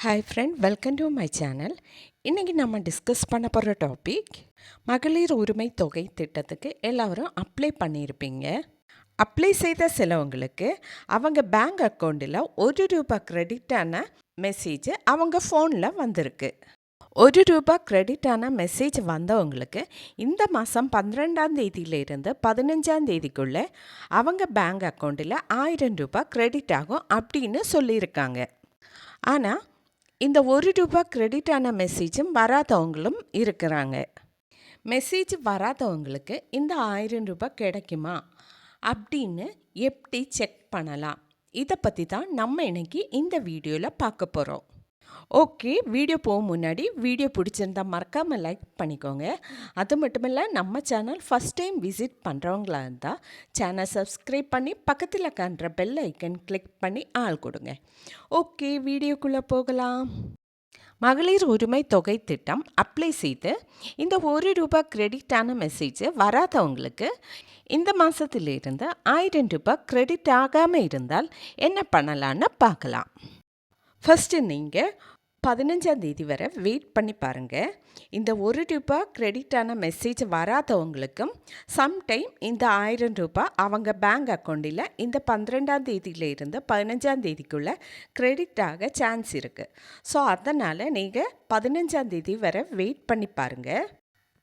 Hi friend, welcome to my channel. இன்றைக்கி நம்ம discuss பண்ண போகிற டாபிக் மகளிர் உரிமை தொகை திட்டத்துக்கு எல்லோரும் அப்ளை பண்ணியிருப்பீங்க. அப்ளை செய்த சிலவங்களுக்கு அவங்க பேங்க் அக்கௌண்ட்டில் ₹1 கிரெடிட்டான மெசேஜ் அவங்க ஃபோனில் வந்திருக்கு. ₹1 கிரெடிட்டான மெசேஜ் வந்தவங்களுக்கு இந்த மாதம் 12ஆம் தேதியிலிருந்து 15ஆம் தேதிக்குள்ளே அவங்க பேங்க் அக்கௌண்ட்டில் ₹1000 கிரெடிட் ஆகும் அப்படின்னு சொல்லியிருக்காங்க. ஆனால் இந்த ₹1 கிரெடிட் ஆன மெசேஜும் வராதவங்களும் இருக்கிறாங்க. மெசேஜ் வராதவங்களுக்கு இந்த ₹1000 கிடைக்குமா அப்படின்னு எப்படி செக் பண்ணலாம்? இதை பற்றி தான் நம்ம இன்னைக்கு இந்த வீடியோவில் பார்க்க போகிறோம். ஓகே, வீடியோ போக முன்னாடி வீடியோ பிடிச்சிருந்தா மறக்காமல் லைக் பண்ணிக்கோங்க. அது மட்டும் இல்லை, நம்ம சேனல் ஃபஸ்ட் டைம் விசிட் பண்ணுறவங்களா இருந்தால் சேனல் சப்ஸ்கிரைப் பண்ணி பக்கத்தில் காண்ற பெல் ஐக்கன் கிளிக் பண்ணி ஆள் கொடுங்க. ஓகே, வீடியோக்குள்ளே போகலாம். மகளிர் உரிமை தொகை திட்டம் அப்ளை செய்து இந்த ₹1 கிரெடிட்டான மெசேஜ் வராதவங்களுக்கு இந்த மாதத்திலிருந்து ₹1000 கிரெடிட் ஆகாமல் இருந்தால் என்ன பண்ணலான்னு பார்க்கலாம். ஃபஸ்ட்டு நீங்கள் 15ஆம் தேதி வரை வெயிட் பண்ணி பாருங்கள். இந்த ₹1 கிரெடிட்டான மெசேஜ் வராதவங்களுக்கும் சம்டைம் இந்த ₹1000 அவங்க பேங்க் அக்கௌண்ட்டில் இந்த 12ஆம் தேதியிலிருந்து 15ஆம் தேதிக்குள்ளே கிரெடிட் ஆக சான்ஸ் இருக்குது. ஸோ அதனால் நீங்கள் 15ஆம் தேதி வரை வெயிட் பண்ணி பாருங்கள்.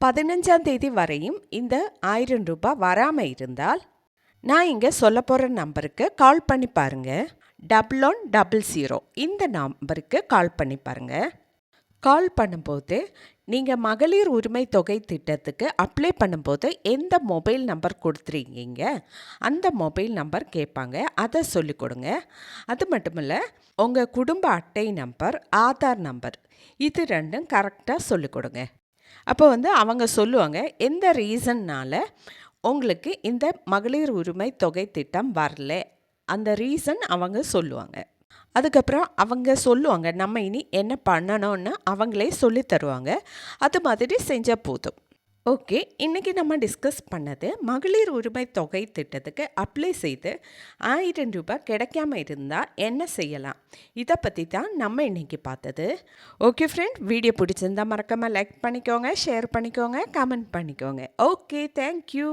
15ஆம் தேதி வரையும் இந்த ₹1000 வராமல் இருந்தால் நான் இங்கே சொல்ல போகிற நம்பருக்கு கால் பண்ணி பாருங்கள். 1100 இந்த நம்பருக்கு கால் பண்ணி பாருங்கள். கால் பண்ணும்போது நீங்கள் மகளிர் உரிமை தொகை திட்டத்துக்கு அப்ளை பண்ணும்போது எந்த மொபைல் நம்பர் கொடுத்துருக்கீங்க அந்த மொபைல் நம்பர் கேட்பாங்க, அதை சொல்லிக் கொடுங்க. அது மட்டும் இல்லை, உங்கள் குடும்ப அட்டை நம்பர், ஆதார் நம்பர், இது ரெண்டும் கரெக்டாக சொல்லிக் கொடுங்க. அப்போ அவங்க சொல்லுவாங்க எந்த ரீசன்னால் உங்களுக்கு இந்த மகளிர் உரிமை தொகை திட்டம் வரல, அந்த ரீசன் அவங்க சொல்லுவாங்க. அதுக்கப்புறம் அவங்க சொல்லுவாங்க நம்ம இனி என்ன பண்ணணும்னு அவங்களே சொல்லி தருவாங்க. அது மாதிரி செஞ்சால் போதும். ஓகே, இன்றைக்கி நம்ம டிஸ்கஸ் பண்ணது மகளிர் உரிமை தொகை திட்டத்துக்கு அப்ளை செய்து ₹1000 கிடைக்காம இருந்தால் என்ன செய்யலாம், இதை பற்றி தான் நம்ம இன்றைக்கி பார்த்தது. ஓகே ஃப்ரெண்ட், வீடியோ பிடிச்சிருந்தால் மறக்காமல் லைக் பண்ணிக்கோங்க, ஷேர் பண்ணிக்கோங்க, கமெண்ட் பண்ணிக்கோங்க. Okay, thank you.